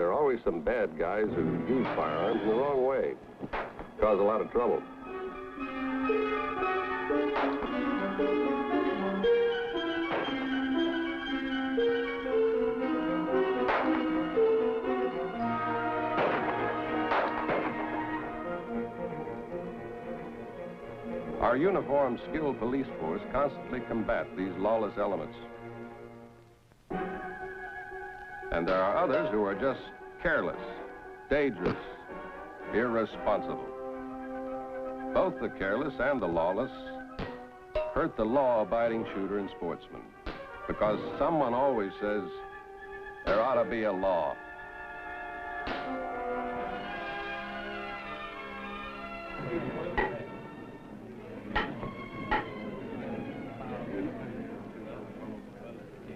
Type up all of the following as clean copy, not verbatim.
there are always some bad guys who use firearms in the wrong way. Cause a lot of trouble. Our uniformed, skilled police force constantly combat these lawless elements. And there are others who are just careless, dangerous, irresponsible. Both the careless and the lawless hurt the law-abiding shooter and sportsman, because someone always says there ought to be a law.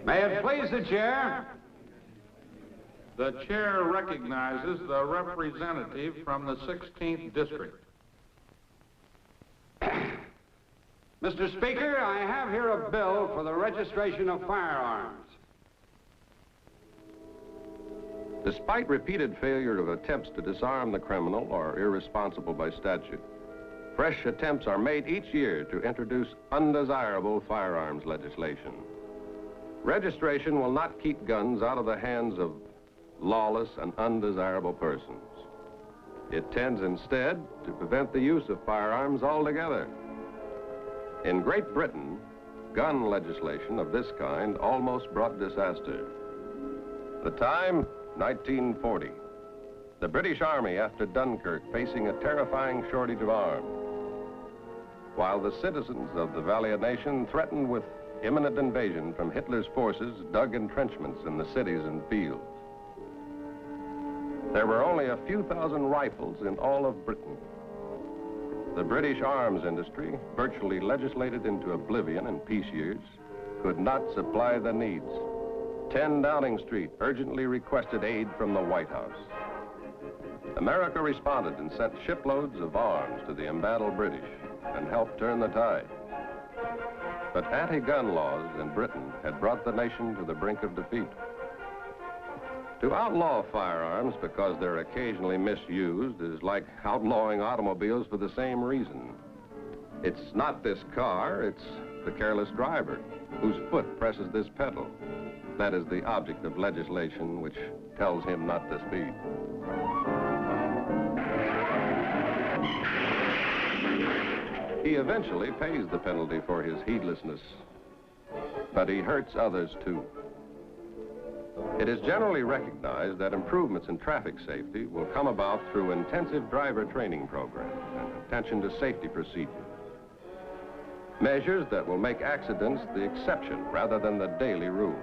May it please the chair? The chair recognizes the representative from the 16th District. Mr. Speaker, I have here a bill for the registration of firearms. Despite repeated failure of attempts to disarm the criminal or irresponsible by statute, fresh attempts are made each year to introduce undesirable firearms legislation. Registration will not keep guns out of the hands of lawless and undesirable persons. It tends instead to prevent the use of firearms altogether. In Great Britain, gun legislation of this kind almost brought disaster. The time, 1940. The British Army after Dunkirk facing a terrifying shortage of arms, while the citizens of the valiant nation threatened with imminent invasion from Hitler's forces dug entrenchments in the cities and fields. There were only a few thousand rifles in all of Britain. The British arms industry, virtually legislated into oblivion in peace years, could not supply the needs. 10 Downing Street urgently requested aid from the White House. America responded and sent shiploads of arms to the embattled British and helped turn the tide. But anti-gun laws in Britain had brought the nation to the brink of defeat. To outlaw firearms because they're occasionally misused is like outlawing automobiles for the same reason. It's not this car, it's the careless driver whose foot presses this pedal. That is the object of legislation which tells him not to speed. He eventually pays the penalty for his heedlessness, but he hurts others too. It is generally recognized that improvements in traffic safety will come about through intensive driver training programs and attention to safety procedures. Measures that will make accidents the exception rather than the daily rule.